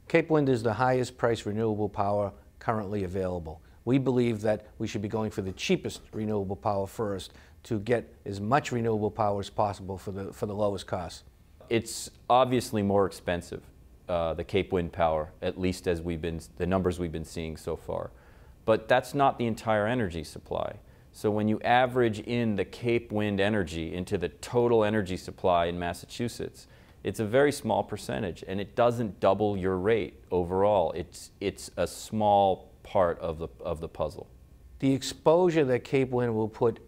Cape Wind is the highest priced renewable power currently available. We believe that we should be going for the cheapest renewable power first to get as much renewable power as possible for the lowest cost. It's obviously more expensive, the Cape Wind power, at least as the numbers we've been seeing so far. But that's not the entire energy supply. So when you average in the Cape Wind energy into the total energy supply in Massachusetts, it's a very small percentage, and it doesn't double your rate overall. It's a small part of the puzzle. The exposure that Cape Wind will put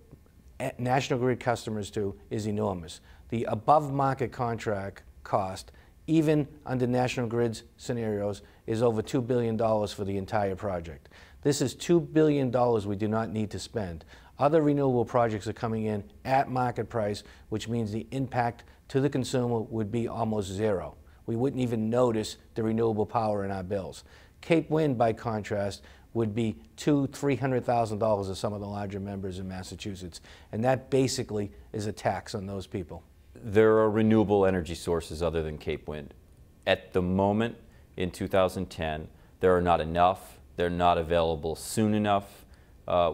National Grid customers to is enormous. The above market contract cost, even under National Grid's scenarios, is over $2 billion for the entire project. This is $2 billion we do not need to spend. Other renewable projects are coming in at market price, which means the impact to the consumer would be almost zero. We wouldn't even notice the renewable power in our bills. Cape Wind, by contrast, would be $200,000–300,000 of some of the larger members in Massachusetts, and that basically is a tax on those people. There are renewable energy sources other than Cape Wind. At the moment, in 2010, there are not enough. They're not available soon enough.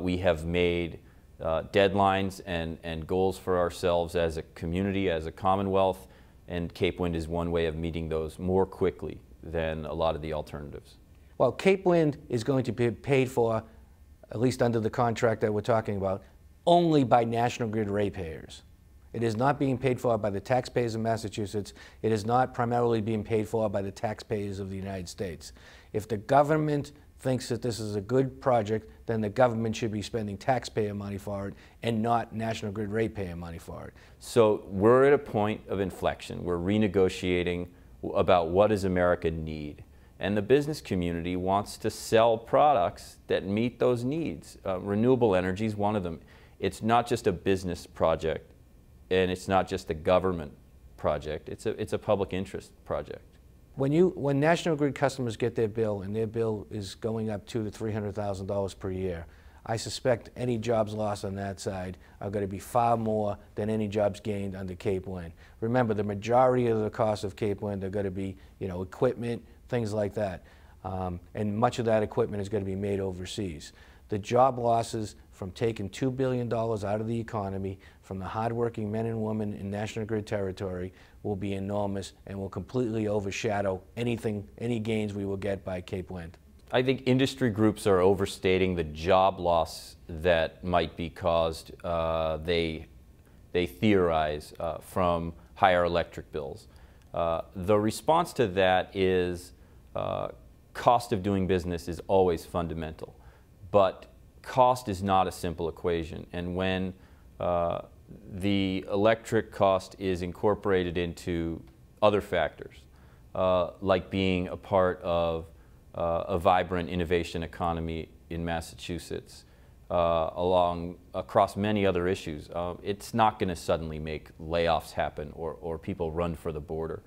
We have made deadlines and goals for ourselves as a community, as a Commonwealth, and Cape Wind is one way of meeting those more quickly than a lot of the alternatives. Well, Cape Wind is going to be paid for, at least under the contract that we're talking about, only by National Grid ratepayers. It is not being paid for by the taxpayers of Massachusetts. It is not primarily being paid for by the taxpayers of the United States. If the government thinks that this is a good project, then the government should be spending taxpayer money for it and not National Grid ratepayer money for it. So we're at a point of inflection. We're renegotiating about what does America need. And the business community wants to sell products that meet those needs. Renewable energy is one of them. It's not just a business project, and it's not just a government project. It's a public interest project. When National Grid customers get their bill, and their bill is going up $200,000 to $300,000 per year, I suspect any jobs lost on that side are going to be far more than any jobs gained under Cape Wind. Remember, the majority of the cost of Cape Wind are going to be, equipment, things like that, and much of that equipment is going to be made overseas. The job losses from taking $2 billion out of the economy from the hardworking men and women in National Grid territory will be enormous and will completely overshadow any gains we will get by Cape Wind. I think industry groups are overstating the job loss that might be caused, they theorize, from higher electric bills. The response to that is cost of doing business is always fundamental. But cost is not a simple equation, and when the electric cost is incorporated into other factors, like being a part of a vibrant innovation economy in Massachusetts, across many other issues, it's not going to suddenly make layoffs happen or people run for the border.